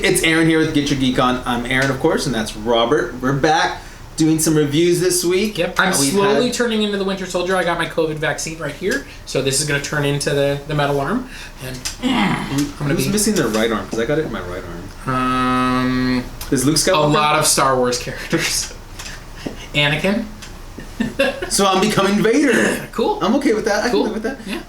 it's Aaron here with Get Your Geek On. I'm Aaron, of course, and that's Robert. We're back doing some reviews this week. Yep, I'm slowly turning into the Winter Soldier. I got my COVID vaccine right here, so this is going to turn into the metal arm. And Who's missing their right arm? Because I got it in my right arm. Is Luke Skywalker? A lot of Star Wars characters. Anakin. So I'm becoming Vader. Cool. I'm okay with that. I can live with that. Yeah.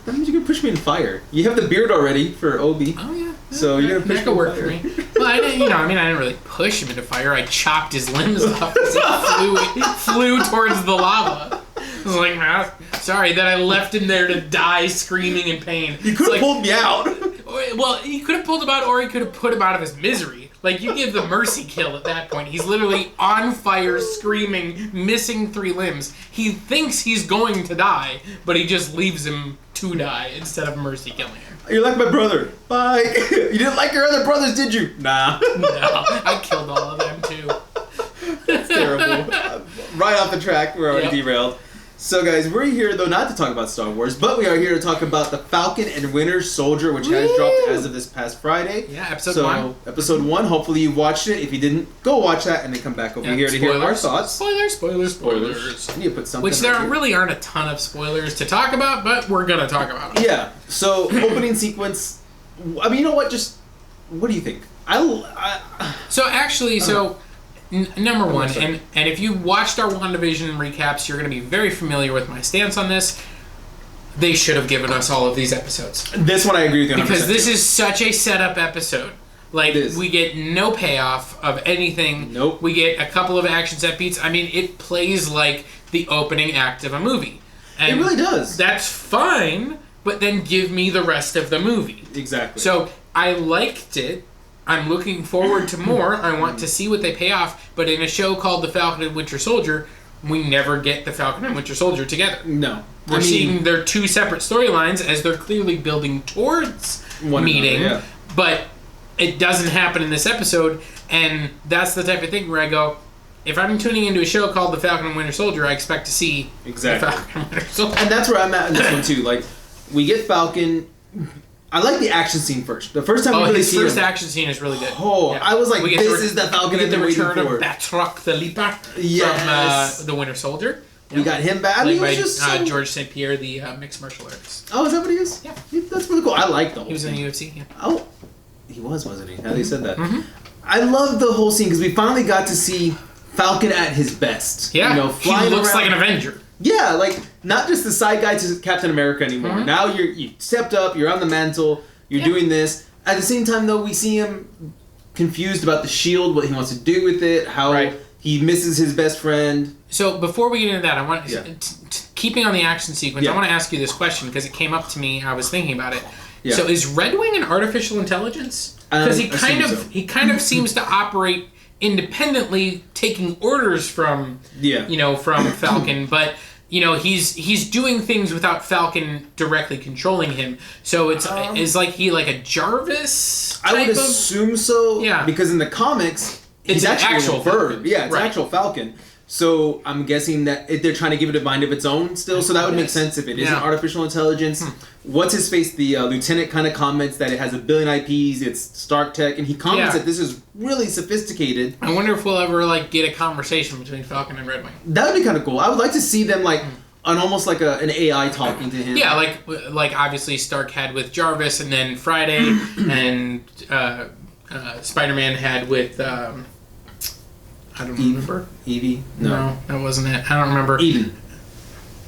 That means you can push me in fire. You have the beard already for Obi. Oh yeah. So you're gonna push that could work for me. Well, I didn't. I didn't really push him into fire. I chopped his limbs off as he flew towards the lava. I was like, sorry that I left him there to die screaming in pain. You could have pulled me out. Well, he could have pulled him out, or he could have put him out of his misery. Like, you give the mercy kill at that point. He's literally on fire, screaming, missing 3 limbs. He thinks he's going to die, but he just leaves him to die instead of mercy killing him. You're like my brother. Bye. You didn't like your other brothers, did you? Nah. No, I killed all of them, too. That's terrible. Right off the track, we're already derailed. So, guys, we're here, though, not to talk about Star Wars, but we are here to talk about the Falcon and Winter Soldier, which has dropped as of this past Friday. Yeah, episode 1. Episode 1, hopefully you watched it. If you didn't, go watch that and then come back over here to hear our thoughts. Spoilers. I need to put something Which there really aren't a ton of spoilers to talk about, but we're going to talk about it. Yeah, so opening sequence, I mean, you know what, what do you think? Number one, and if you watched our WandaVision recaps, you're going to be very familiar with my stance on this. They should have given us all of these episodes. This one I agree with you 100%. Because this is such a setup episode. Like, we get no payoff of anything. Nope. We get a couple of action set beats. I mean, it plays like the opening act of a movie. And it really does. That's fine, but then give me the rest of the movie. Exactly. So, I liked it. I'm looking forward to more. I want to see what they pay off. But in a show called The Falcon and Winter Soldier, we never get the Falcon and Winter Soldier together. No. We're seeing their 2 separate storylines as they're clearly building towards meeting. Yeah. But it doesn't happen in this episode. And that's the type of thing where I go, if I'm tuning into a show called The Falcon and Winter Soldier, I expect to see The Falcon and Winter Soldier. And that's where I'm at in this one, too. Like, we get Falcon. I like the action scene first. The first time we really see his action scene is really good. Oh, yeah. I was like, this is the Falcon. We get the return of Batroc the Leaper from the Winter Soldier. We got him back. Played by George St. Pierre, the mixed martial artist. Oh, is that what he is? Yeah. That's really cool. I like the whole He was thing. in the UFC, yeah. Oh, he was, wasn't he? Now that you said that. Mm-hmm. I love the whole scene because we finally got to see Falcon at his best. Yeah, flying he looks around. like an Avenger. Yeah, like, not just the side guy to Captain America anymore. Mm-hmm. Now you stepped up, you're on the mantle. You're doing this. At the same time, though, we see him confused about the shield, what he wants to do with it, how he misses his best friend. So before we get into that, I want keeping on the action sequence. I want to ask you this question because it came up to me. I was thinking about it. Yeah. So is Red Wing an artificial intelligence? Because he kind of seems to operate independently, taking orders from from Falcon, but. He's doing things without Falcon directly controlling him. So it's like he like a Jarvis type I would assume so. Yeah. Because in the comics, it's an actual bird. Yeah, it's an actual Falcon. So I'm guessing that they're trying to give it a mind of its own still. So that would make sense if it is an artificial intelligence. What's his face? The lieutenant kind of comments that it has 1 billion IPs. It's Stark Tech, and he comments that this is really sophisticated. I wonder if we'll ever get a conversation between Falcon and Red Wing. That would be kind of cool. I would like to see them on almost like an AI talking to him. Yeah, like obviously Stark had with Jarvis, and then Friday, and Spider-Man had with. I don't remember. Evie? No, that wasn't it. I don't remember. Eden.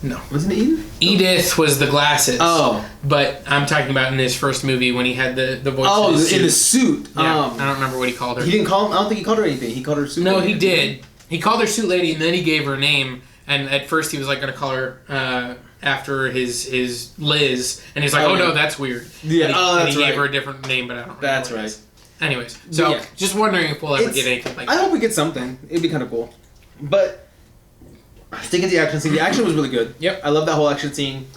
No. Wasn't it Eden? Edith was the glasses. Oh. But I'm talking about in his first movie when he had the voice in the suit. Yeah, I don't remember what he called her. He didn't call him, I don't think he called her anything. He called her suit lady. No, he did. He called her suit lady, and then he gave her a name. And at first he was going to call her after his Liz. And he's like, oh no, that's weird. Yeah, and he gave her a different name, but I don't remember. That's right. Anyways, so just wondering if we'll ever get anything like that. I hope we get something. It'd be kind of cool. But sticking to the action scene, the action was really good. Yep. I love that whole action scene.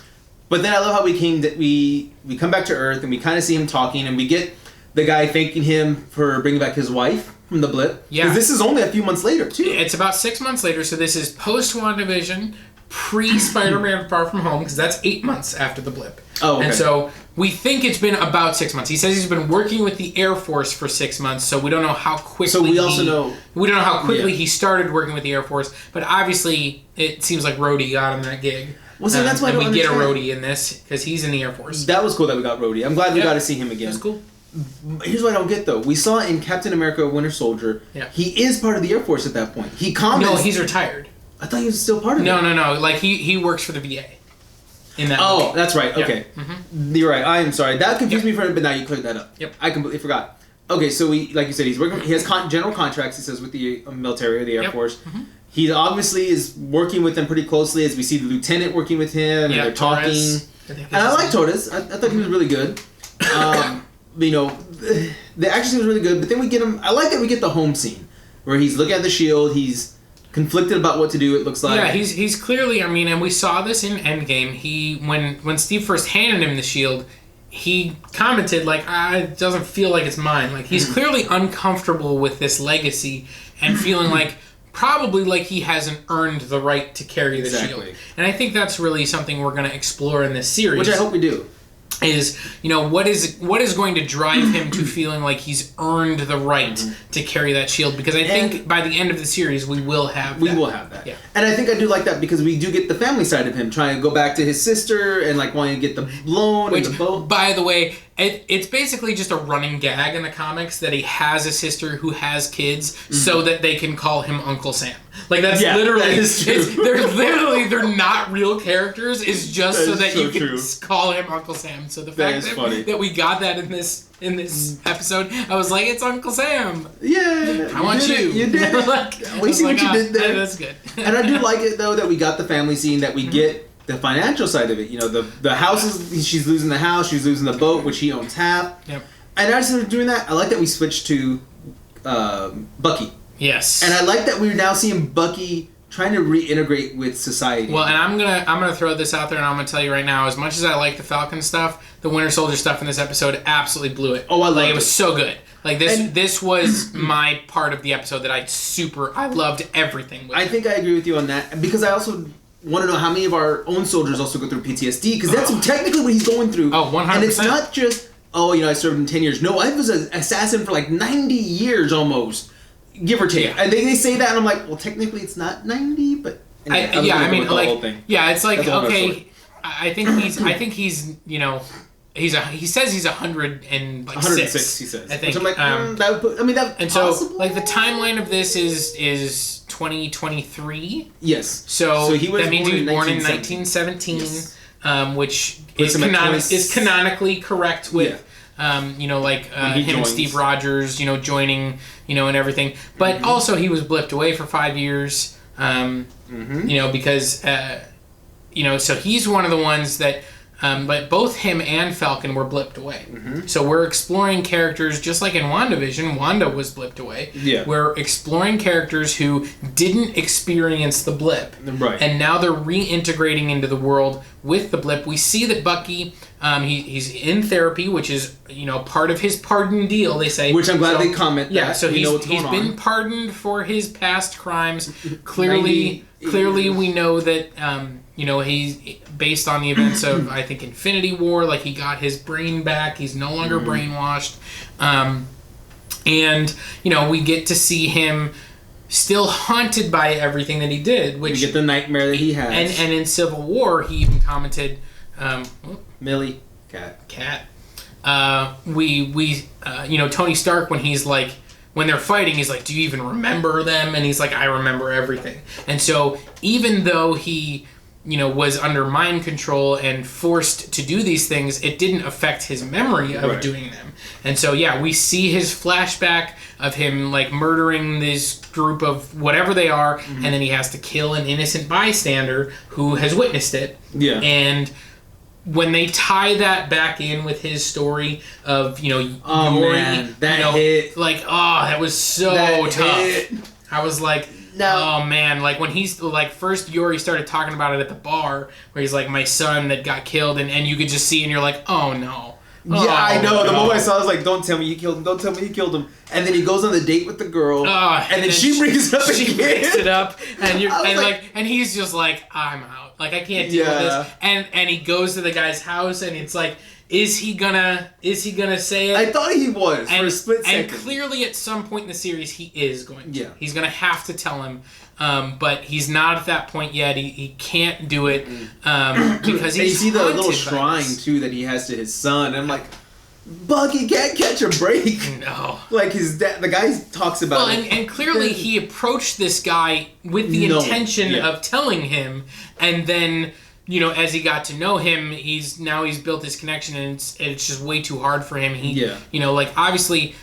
But then I love how we come back to Earth and we kind of see him talking and we get the guy thanking him for bringing back his wife from the blip. Yeah. Because this is only a few months later, too. It's about 6 months later, so this is post-WandaVision, pre-Spider-Man Far From Home, because that's 8 months after the blip. Oh, okay. And so We think it's been about 6 months. He says he's been working with the Air Force for 6 months, so we don't know how quickly. So we also know we don't know how quickly he started working with the Air Force, but obviously it seems like Rhodey got him that gig. Well, so that's why we get a Rhodey in this because he's in the Air Force. That was cool that we got Rhodey. I'm glad we got to see him again. That's cool. Here's what I don't get though. We saw in Captain America: Winter Soldier. Yeah. He is part of the Air Force at that point. He comments. No, he's retired. I thought he was still part of it. No. Like he works for the VA. In that movie. That's right. Okay. Yeah. Mm-hmm. You're right. I am sorry. That confused me for a minute, but now you cleared that up. Yep. I completely forgot. Okay, so like you said, he's working. He has general contracts. He says with the military or the Air Force. Mm-hmm. He obviously is working with them pretty closely, as we see the lieutenant working with him, and they're talking. And I like Torres. I thought he was really good. You know, the action scene was really good, but then we get him. I like that we get the home scene where he's looking at the shield. He's conflicted about what to do. It looks like. Yeah, he's clearly. I mean, and we saw this in Endgame. When Steve first handed him the shield, he commented like, "It doesn't feel like it's mine." Like he's clearly uncomfortable with this legacy and feeling like. Probably like he hasn't earned the right to carry the shield. And I think that's really something we're going to explore in this series. Which I hope we do. Is, you know, what is going to drive him to feeling like he's earned the right to carry that shield? Because I think by the end of the series, we will have that. We will have that. Yeah. And I think I do like that because we do get the family side of him trying to go back to his sister and like wanting to get the loan and the boat. By the way, it's basically just a running gag in the comics that he has a sister who has kids so that they can call him Uncle Sam. Like that's literally that is true. They're not real characters. It's just so that you can call him Uncle Sam. So the fact that we got that in this episode, I was like, it's Uncle Sam. Yeah, I want you. You did it. Like, we see what you did there. That's good. And I do like it though that we got the family scene, that we get the financial side of it. You know, the house is, she's losing the house, she's losing the boat, which he owns half. Yep. And as we're doing that, I like that we switched to Bucky. Yes. And I like that we're now seeing Bucky trying to reintegrate with society. Well, and I'm gonna throw this out there, and I'm gonna tell you right now, as much as I like the Falcon stuff, the Winter Soldier stuff in this episode absolutely blew it. Oh, I loved it. It was so good. Like this was my part of the episode that I loved everything with. I think I agree with you on that, because I also want to know how many of our own soldiers also go through PTSD, because that's technically what he's going through. Oh, 100%. And it's not just, I served in 10 years. No, I was an assassin for like 90 years almost. Give or take. Yeah. And they say that, and I'm like, well, technically it's not 90, but it's like, okay, I think he's you know, he says he's 106. He says. I think. Which I'm like, that would put, that and possible? So like the timeline of this is 2023. Yes. So he was that means he was born in 1917. 1917, yes. Which is canonically correct with. Yeah. Him and Steve Rogers, joining, and everything. But also he was blipped away for 5 years, because, so he's one of the ones that, but both him and Falcon were blipped away. Mm-hmm. So we're exploring characters, just like in WandaVision, Wanda was blipped away. Yeah. We're exploring characters who didn't experience the blip. Right. And now they're reintegrating into the world with the blip. We see that Bucky... he's in therapy, which is part of his pardon deal. They say, which I'm glad they comment. Yeah, so he's been pardoned for his past crimes. Clearly, we know that he's based on the events of I think Infinity War. Like he got his brain back. He's no longer brainwashed, and we get to see him still haunted by everything that he did. Which we get the nightmare that he has. And in Civil War, he even commented. Millie, cat. Tony Stark, when they're fighting, he's like, do you even remember them? And he's like, I remember everything. And so even though he, was under mind control and forced to do these things, it didn't affect his memory of doing them. And so, we see his flashback of him, murdering this group of whatever they are, and then he has to kill an innocent bystander who has witnessed it. Yeah. And... when they tie that back in with his story of, Yuri, man, that hit. That was so tough. Hit. I was like, no. Oh man, when he's, first Yuri started talking about it at the bar, where he's like, my son that got killed, and you could just see, and you're like, oh no. Yeah, I know. The moment I saw it, I was like, don't tell me you killed him. Don't tell me you killed him. And then he goes on the date with the girl. And then she brings it up again. She brings it up. And he's just like, I'm out. I can't deal with this. And he goes to the guy's house, and it's like, Is he gonna say it? I thought he was for a split second. And clearly, at some point in the series, he is going to. Yeah. He's gonna have to tell him, but he's not at that point yet. He can't do it because he's. And you see the little shrine too that he has to his son. And I'm like, Bucky can't catch a break. No. Like his dad, the guy talks about. Well, and clearly he approached this guy with the intention of telling him, and then. As he got to know him, he's built this connection, and it's just way too hard for him. Obviously,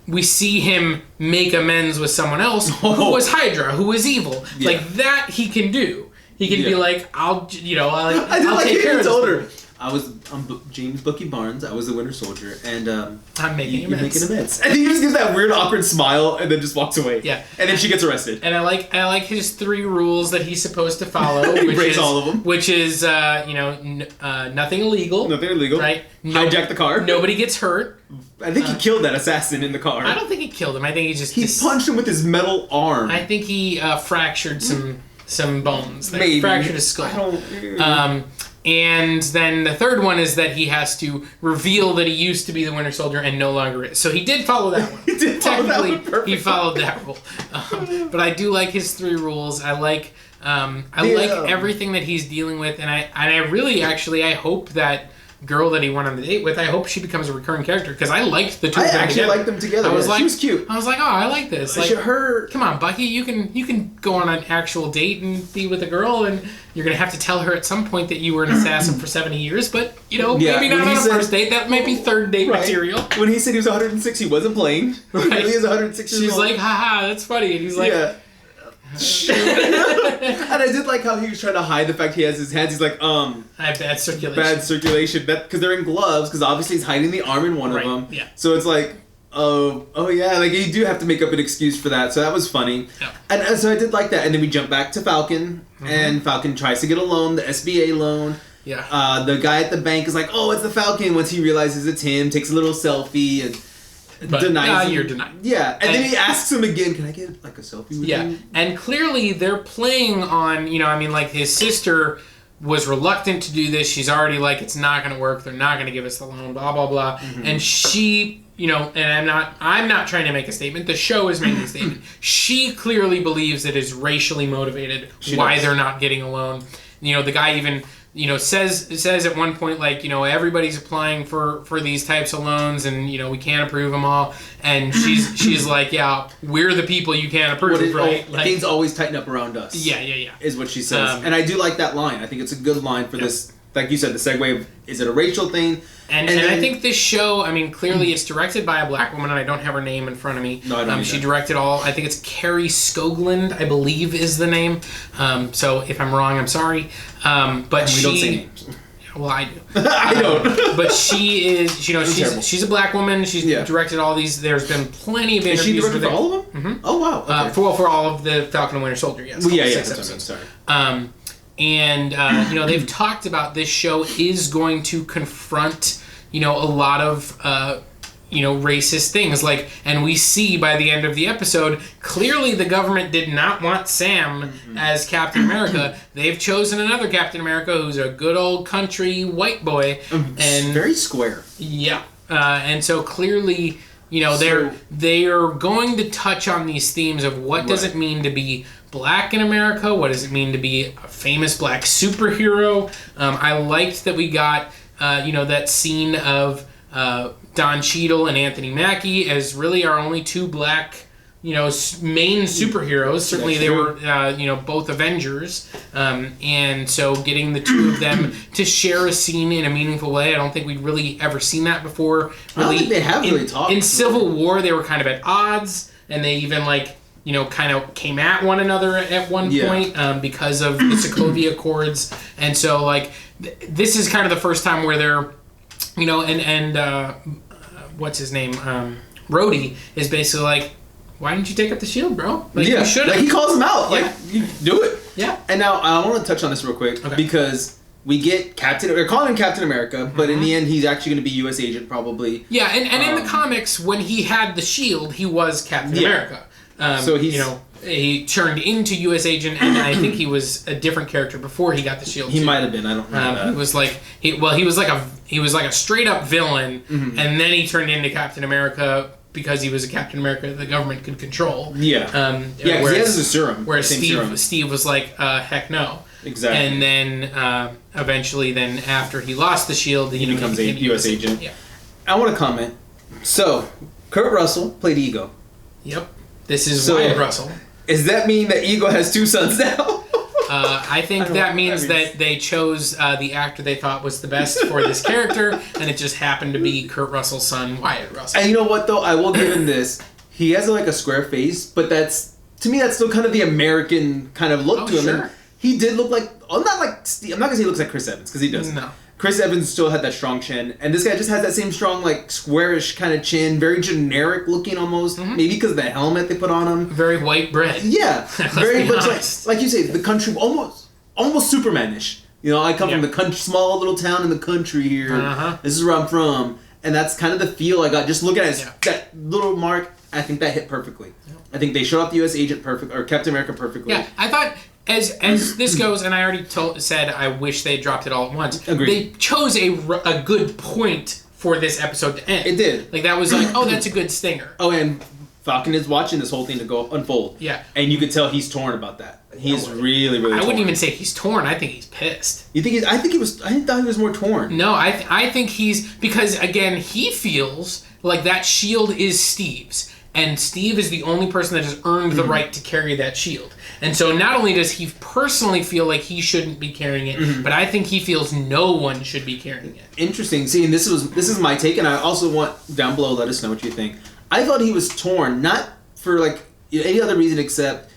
we see him make amends with someone else who was Hydra, who was evil. Yeah. Like that, he can do. He can be like, I'll take care of this. I'm James Bucky Barnes. I was the Winter Soldier, and I'm making amends. And he just gives that weird, awkward smile, and then just walks away. Yeah, and then she gets arrested. And I like his 3 rules that he's supposed to follow. He breaks all of them. Which is nothing illegal. Nothing illegal. Right. Hijack the car. Nobody gets hurt. I think he killed that assassin in the car. I don't think he killed him. I think he punched him with his metal arm. I think he fractured some bones. Maybe fractured his skull. And then the third one is that he has to reveal that he used to be the Winter Soldier and no longer is. So he did follow that one. He did follow that one perfectly. He followed that rule. But I do like his 3 rules. I like everything that he's dealing with, and I really actually I hope that girl that he went on the date with, I hope she becomes a recurring character because I liked the two of them. I actually liked them together. She was cute. I was like, oh, I like this. Like, come on, Bucky, you can go on an actual date and be with a girl, and you're gonna have to tell her at some point that you were an assassin for 70 years. But maybe not on a first date. That might be third date material. When he said he was 106, he wasn't playing. Right. He really is 106 years old. She's like, haha, that's funny, and he's like. Yeah. And I did like how he was trying to hide the fact he has his hands. He's like, I have bad circulation. Bad circulation. Because they're in gloves. Because obviously he's hiding the arm in one of them. Yeah. So it's like, oh yeah. Like you do have to make up an excuse for that. So that was funny. Yeah. And so I did like that. And then we jump back to Falcon, and Falcon tries to get a loan, the SBA loan. Yeah. The guy at the bank is like, oh, it's the Falcon. Once he realizes it's him, takes a little selfie and. Denies him. You're denied. Yeah, and then he asks him again, can I get like a selfie with you? And clearly they're playing on, like his sister was reluctant to do this. She's already like, it's not going to work. They're not going to give us the loan, blah, blah, blah. And she, and I'm not trying to make a statement. The show is making a statement. She clearly believes it is racially motivated why they're not getting a loan. The guy even... says at one point, like, everybody's applying for these types of loans and, we can't approve them all. And she's like, yeah, we're the people you can't approve, right? Things always tighten up around us. Yeah. Is what she says. And I do like that line. I think it's a good line for this, like you said, the segue of, is it a racial thing? And I think this show, clearly it's directed by a black woman, and I don't have her name in front of me. No, I don't She directed all, I think it's Carrie Skoglund, I believe is the name. So if I'm wrong, I'm sorry. But we don't say names. Well, I do. I don't. But she is, she's a black woman. She's directed all these. There's been plenty of interviews. Is she directed for all of them? Mm-hmm. Oh, wow. Okay. For all of the Falcon and Winter Soldier, yes. Well, yeah, that's what I'm sorry. And they've talked about this show is going to confront a lot of racist things, like, and we see by the end of the episode clearly the government did not want Sam as Captain America. They've chosen another Captain America who's a good old country white boy and very square. Yeah, and so clearly they are going to touch on these themes of what does it mean to be black in America? What does it mean to be a famous black superhero? I liked that we got, that scene of Don Cheadle and Anthony Mackie as really our only 2 black, main superheroes. Certainly they were, both Avengers. And so getting the 2 of them to share a scene in a meaningful way, I don't think we'd really ever seen that before. Really, I don't think they have really talked. In Civil War, they were kind of at odds, and they even, kind of came at one another at one point because of the Sokovia Accords. And so, this is kind of the first time where they're, what's his name? Rhodey is basically like, why didn't you take up the shield, bro? You should have. He calls him out. You do it. Yeah. And now, I want to touch on this real quick because we get they're calling him Captain America, but in the end, he's actually going to be U.S. agent, probably. Yeah, and in the comics, when he had the shield, he was Captain America. So he's, he turned into U.S. agent, and I think he was a different character before he got the shield. He might have been. I don't know. He was like he was like a he was like a straight up villain, and then he turned into Captain America because he was a Captain America that the government could control. Yeah. Because he has a serum. Whereas Steve was like, heck no. Exactly. And then eventually, then after he lost the shield, he becomes a U.S. agent. Yeah. I want to comment. So, Kurt Russell played Ego. Yep. This is Wyatt Russell. Does that mean that Ego has 2 sons now? I think that means that they chose the actor they thought was the best for this character, and it just happened to be Kurt Russell's son, Wyatt Russell. And you know what, though? I will give him this. He has like a square face, but to me, that's still kind of the American kind of look to him. Sure. And he did look like, I'm not going to say he looks like Chris Evans, because he doesn't. No. Chris Evans still had that strong chin, and this guy just has that same strong, like, squarish kind of chin, very generic looking almost, maybe because of the helmet they put on him. Very white bread. Yeah, very much like you say, the country, almost Superman-ish. You know, I come from the country, small little town in the country here. This is where I'm from, and that's kind of the feel I got. Just looking at that little mark, I think that hit perfectly. I think they showed off the U.S. agent or Captain America perfectly. Yeah, I thought... As this goes, and I already said I wish they dropped it all at once. Agreed. They chose a good point for this episode to end. It did. Like, that was like, oh, that's a good stinger. Oh, and Falcon is watching this whole thing to go unfold. Yeah. And you could tell he's torn about that. He's really, really torn. I wouldn't even say he's torn. I think he's pissed. You think I thought he was more torn. No, I think he's... Because, again, he feels like that shield is Steve's. And Steve is the only person that has earned the right to carry that shield. And so not only does he personally feel like he shouldn't be carrying it, but I think he feels no one should be carrying it. Interesting. See, and this is my take, and I also want down below, let us know what you think. I thought he was torn, not for like any other reason except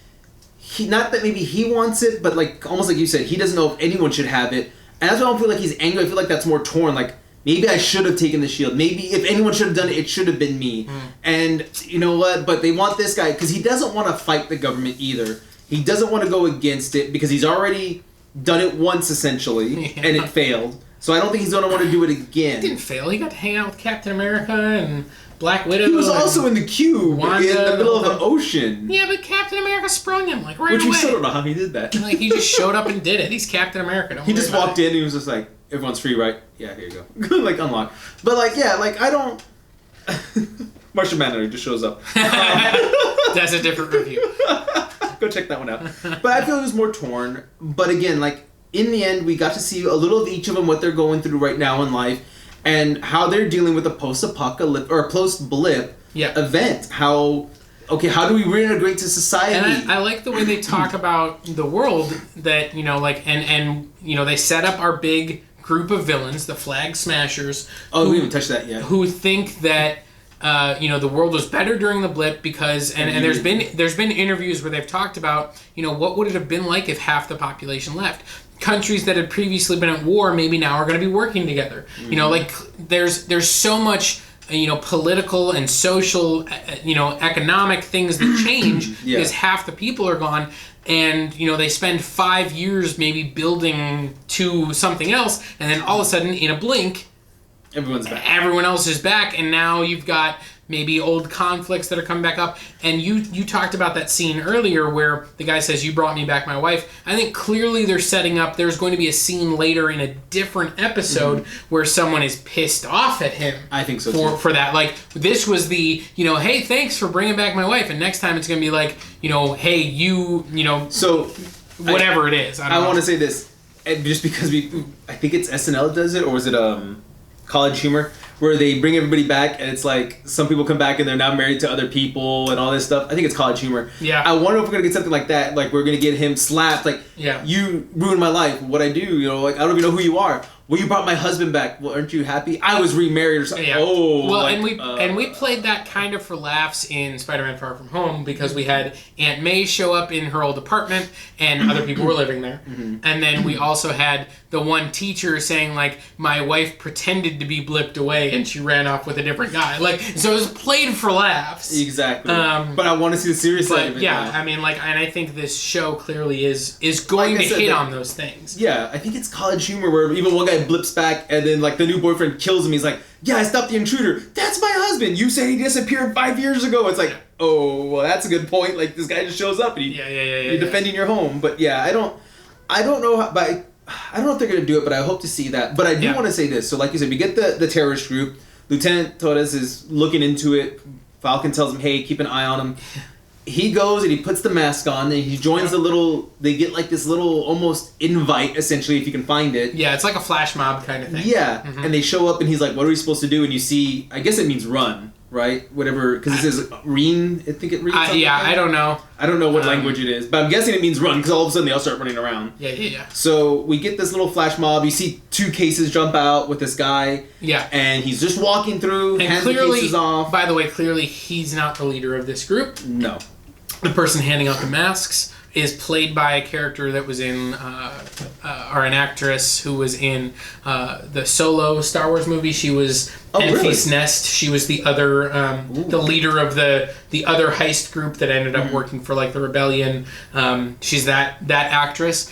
not that maybe he wants it, but like almost like you said, he doesn't know if anyone should have it. And that's why I don't feel like he's angry. I feel like that's more torn. Like, maybe I should have taken the shield. Maybe if anyone should have done it, it should have been me. And you know what? But they want this guy because he doesn't want to fight the government either. He doesn't want to go against it because he's already done it once essentially, and it failed. So I don't think he's going to want to do it again. He didn't fail. He got to hang out with Captain America and Black Widow. He was also in the cube Wanda, in the middle of the ocean. Yeah, but Captain America sprung him right away. Which we still don't know how he did that. Like, he just showed up and did it. He's Captain America. He just walked in and he was just like, everyone's free, right? Yeah, here you go. Like, unlock. But, like, yeah, like, I don't... Martian Manhunter just shows up. That's a different review. Go check that one out. But I feel it was more torn. But again, like, in the end, we got to see a little of each of them, what they're going through right now in life, and how they're dealing with a post-apocalyptic, or a post-blip event. How do we reintegrate to society? And I like the way they talk about the world that, you know, like, and you know, they set up our big group of villains, the Flag Smashers. Oh, we haven't touched that yet. Who think that, you know, the world was better during the blip because, and there's been interviews where they've talked about, you know, what would it have been like if half the population left? Countries that had previously been at war maybe now are going to be working together. You know, like, there's so much, you know, political and social, you know, economic things that change because half the people are gone, and, you know, they spend 5 years maybe building to something else, and then all of a sudden, in a blink, everyone's back. Everyone else is back, and now you've got maybe old conflicts that are coming back up. And you talked about that scene earlier where the guy says, "You brought me back my wife." I think clearly they're setting up, there's going to be a scene later in a different episode where someone is pissed off at him. I think so too. For that. Like, this was the, you know, hey, thanks for bringing back my wife. And next time it's going to be like, you know, hey, you know, so whatever it is. I want to say this, just because I think it's SNL that does it, or was it College Humor, where they bring everybody back and it's like some people come back and they're now married to other people and all this stuff. I think it's College Humor. Yeah. I wonder if we're gonna get something like that. Like, we're gonna get him slapped. Like, you ruined my life. What I do, you know, like, I don't even know who you are. Well, you brought my husband back. Well, aren't you happy? I was remarried or something. Yeah. Oh. Well, like, and we played that kind of for laughs in Spider-Man Far From Home because we had Aunt May show up in her old apartment and other people were living there. And then we also had the one teacher saying, like, my wife pretended to be blipped away and she ran off with a different guy. Like, so it was played for laughs. Exactly. But I want to see the serious side of it. Yeah, I mean, like, and I think this show clearly is going to hit on those things. Yeah, I think it's College Humor where even one guy blips back and then, like, the new boyfriend kills him. He's like, yeah, I stopped the intruder. That's my husband. You said he disappeared 5 years ago. It's like, oh, well, that's a good point. Like, this guy just shows up and you're defending your home. But yeah, I don't know how, but I don't know if they're going to do it, but I hope to see that. But I do want to say this. So like you said, we get the terrorist group. Lieutenant Torres is looking into it. Falcon tells him, hey, keep an eye on him. He goes and he puts the mask on and he joins the little... They get like this little almost invite, essentially, if you can find it. Yeah, it's like a flash mob kind of thing. Yeah, and they show up and he's like, what are we supposed to do? And you see... I guess it means run, right? Whatever, because it says Reen. I think it reads something. Yeah, I don't know. I don't know what language it is, but I'm guessing it means run because all of a sudden they all start running around. Yeah. So we get this little flash mob. You see 2 cases jump out with this guy. Yeah. And he's just walking through, hands the cases off. By the way, clearly he's not the leader of this group. No. The person handing out the masks is played by a character that was in, or an actress who was in the Solo Star Wars movie. She was Enfys Nest. She was the other, the leader of the other heist group that ended up working for like the rebellion. She's that actress.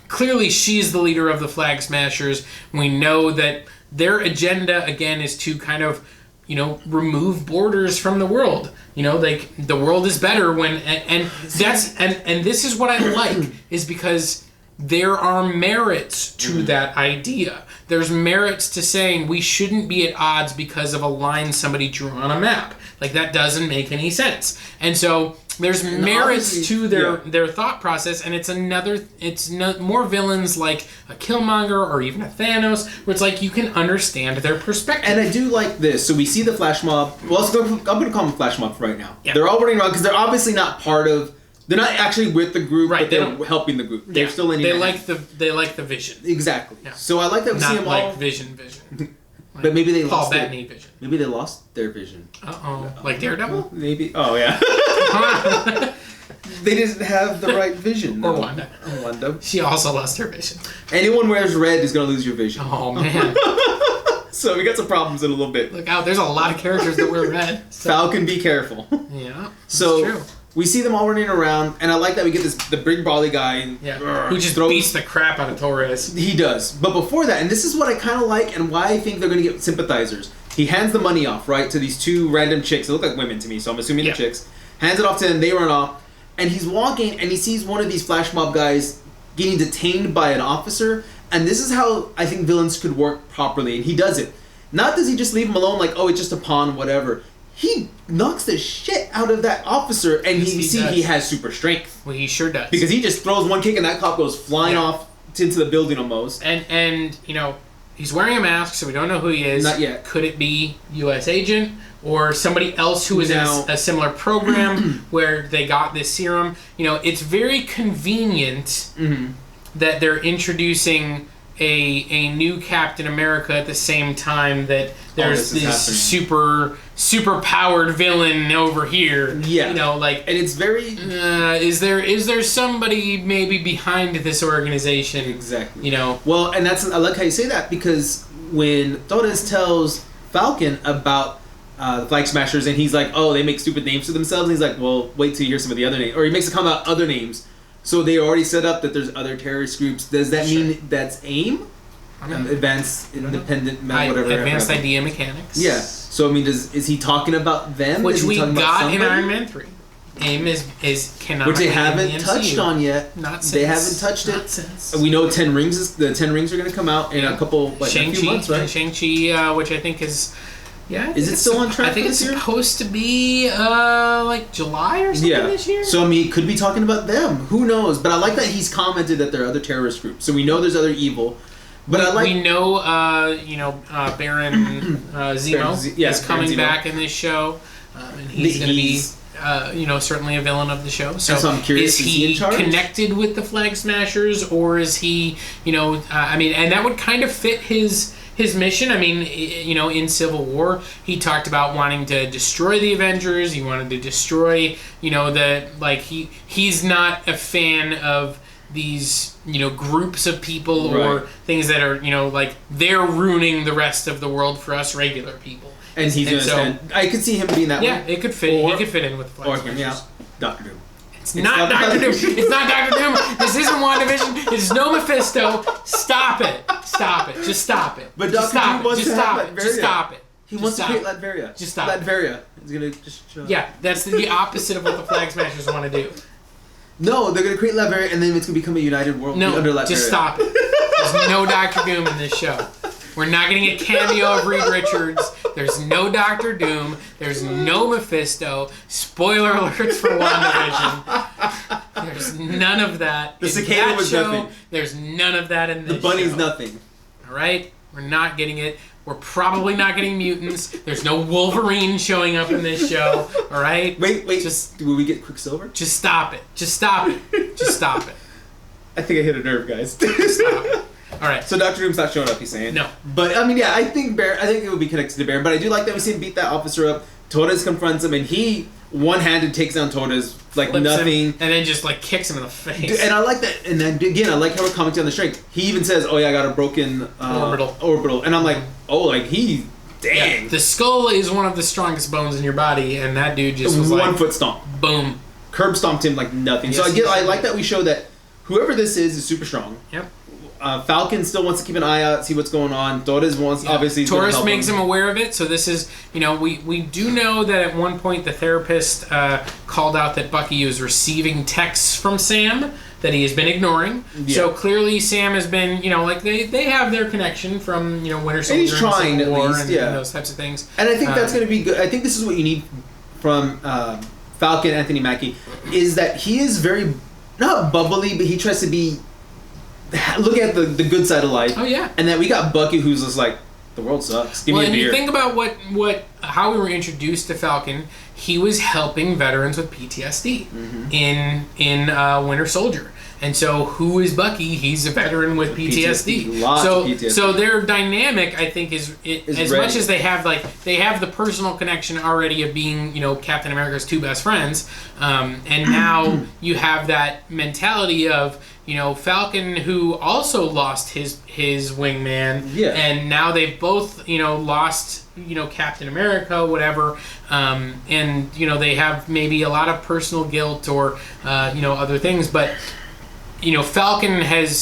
Clearly, she's the leader of the Flag Smashers. We know that their agenda again is to kind of, remove borders from the world. Like the world is better when and this is what I like is because there are merits to that idea. There's merits to saying we shouldn't be at odds because of a line somebody drew on a map. Like that doesn't make any sense. And so there's merits to their thought process, and it's more villains like a Killmonger or even a Thanos, where it's like you can understand their perspective. And I do like this. So we see the flash mob. Well, I'm going to call them flash mob for right now. Yeah. They're all running around because they're obviously not part of. They're not actually with the group, but they're helping the group. They're still in. They like the vision. Exactly. Yeah. So I like that we see them all. Not like vision. Like but maybe they lost Paul Bettany vision. Maybe they lost their vision. Like Daredevil? Maybe. Oh yeah. They didn't have the right vision. Or Wanda. She also lost her vision. Anyone wears red is going to lose your vision. Oh man. So we got some problems in a little bit. Look out! There's a lot of characters that wear red. So. Falcon, be careful. Yeah. So true. We see them all running around, and I like that we get the big brawly guy. Who just beats the crap out of Torres. He does. But before that, and this is what I kind of like and why I think they're going to get sympathizers. He hands the money off, right, to these 2 random chicks. They look like women to me, so I'm assuming they're chicks. Hands it off to them, they run off, and he's walking, and he sees one of these flash mob guys getting detained by an officer, and this is how I think villains could work properly, and he does it. Not does he just leave him alone like, oh, it's just a pawn, whatever. He knocks the shit out of that officer, and he has super strength. Well, he sure does. Because he just throws one kick, and that cop goes flying off into the building almost. And he's wearing a mask, so we don't know who he is. Not yet. Could it be U.S. agent or somebody else who is in a similar program where they got this serum? It's very convenient that they're introducing a new Captain America at the same time that there's this super powered villain over here. Yeah. And it's very is there somebody maybe behind this organization? Exactly. Well, and I like how you say that, because when Torres tells Falcon about the Flag Smashers and he's like, oh, they make stupid names for themselves, and he's like, well, wait till you hear some of the other names, or he makes a comment about other names. So they already set up that there's other terrorist groups. Does that mean that's AIM? Advanced Independent, whatever. Advanced Idea Mechanics. Yeah. So, I mean, is he talking about them? Which we got in Iron Man 3. AIM is canonically which they haven't touched on yet. Not since. They haven't touched it. Since. We know the 10 rings are going to come out in a couple, a few months, right? Shang-Chi, which I think is... Yeah, is it still on track? I think it's supposed to be like July or something this year. So I mean, could be talking about them. Who knows? But I like that he's commented that there are other terrorist groups. So we know there's other evil. But we know Baron Zemo is coming back in this show, and he's going to be certainly a villain of the show. So I'm curious, is he in charge? Connected with the Flag Smashers, or is he I mean, and that would kind of fit his mission. I mean, in Civil War, he talked about wanting to destroy the Avengers. He wanted to destroy, he's not a fan of these, groups of people or things that are, they're ruining the rest of the world for us regular people. And he's going to stand. I could see him being that way. Yeah, it could fit. He could fit in with the Flag Smashers. Doctor Doom. It's not Doctor Doom. It's not Doctor Doom. This isn't WandaVision. It's no Mephisto. Stop it. Stop it. Just stop it. But Doctor Doom wants to have Latveria. Just stop it. He wants to create Latveria. Just stop Latveria. He's going to just show up. Yeah, that's the opposite of what the Flag Smashers want to do. No, they're going to create Latveria, and then it's going to become a united world under Latveria. Just stop it. There's no Doctor Doom in this show. We're not getting a cameo of Reed Richards. There's no Doctor Doom. There's no Mephisto. Spoiler alerts for WandaVision. There's none of that. The cicada was nothing. There's none of that in this show. The bunny's nothing. All right? We're not getting it. We're probably not getting mutants. There's no Wolverine showing up in this show. All right? Wait. Will we get Quicksilver? Just stop it. Just stop it. Just stop it. I think I hit a nerve, guys. Just stop it. All right. So Dr. Doom's not showing up, he's saying. No. But, I mean, yeah, I think it would be connected to Baron. But I do like that we see him beat that officer up. Torres confronts him, and he one-handed takes down Torres like Flips nothing. Him, and then just, like, kicks him in the face. And I like that. And then, again, I like how we're commenting on the strength. He even says, oh, yeah, I got a broken orbital. And I'm like, oh, like, dang. Yeah. The skull is one of the strongest bones in your body, and that dude just was one foot stomp. Boom. Curb stomped him like nothing. Yes, so I like that we show that whoever this is super strong. Yep. Falcon still wants to keep an eye out, see what's going on. Torres wants, obviously... Torres makes him aware of it, so this is... we do know that at one point the therapist called out that Bucky was receiving texts from Sam that he has been ignoring. Yeah. So clearly Sam has been, they have their connection from, Winter Soldier and he's trying, Civil War at least, and those types of things. And I think that's going to be good. I think this is what you need from Falcon, Anthony Mackie, is that he is very... Not bubbly, but he tries to be... Look at the good side of life. Oh yeah. And then we got Bucky, who's just like, the world sucks. Give me a beer. And you think about how we were introduced to Falcon. He was helping veterans with PTSD in Winter Soldier. And so, who is Bucky? He's a veteran with PTSD. Lots of PTSD. So their dynamic, I think, is as ready. Much as they have the personal connection already of being, Captain America's two best friends, and now you have that mentality of, Falcon, who also lost his wingman, and now they've both, lost, Captain America, whatever, and they have maybe a lot of personal guilt or other things, but. Falcon has,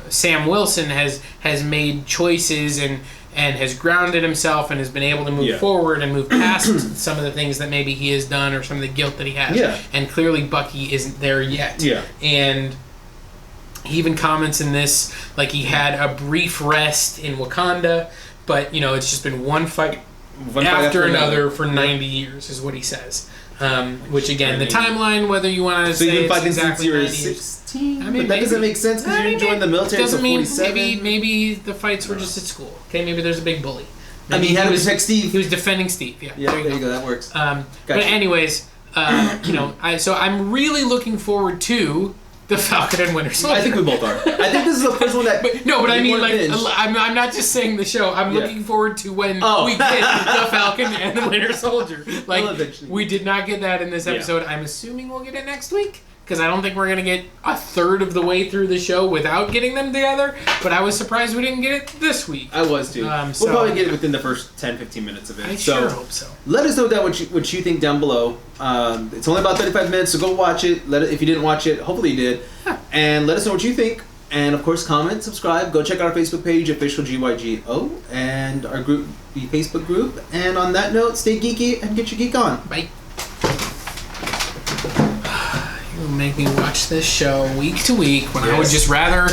Sam Wilson has made choices and has grounded himself and has been able to move forward and move past some of the things that maybe he has done or some of the guilt that he has. Yeah. And clearly Bucky isn't there yet. Yeah. And he even comments in this, like he had a brief rest in Wakanda, but, it's just been one fight after another for 90 years is what he says. Which again, the timeline, whether you want to say you've been fighting exactly since you were 16, but that doesn't make sense because you joined the military at 47. Maybe the fights were just at school. Okay, maybe there's a big bully. Maybe he had to protect Steve. He was defending Steve. Yeah, there you go. That works. Gotcha. But anyways, so I'm really looking forward to the Falcon and Winter Soldier. I think we both are. I think this is the first one that. But I mean, like, I'm not just saying the show. I'm looking forward to when we get the Falcon and the Winter Soldier. Like, we did not get that in this episode. I'm assuming we'll get it next week. Because I don't think we're going to get a third of the way through the show without getting them together. But I was surprised we didn't get it this week. I was too. We'll probably get it within the first 10-15 minutes of it. I sure hope so. Let us know what you think down below. It's only about 35 minutes, so go watch it. If you didn't watch it, hopefully you did. And let us know what you think. And of course, comment, subscribe. Go check out our Facebook page, Official GYGO, and our group, the Facebook group. And on that note, stay geeky and get your geek on. Bye. Make me watch this show week to week when I would just rather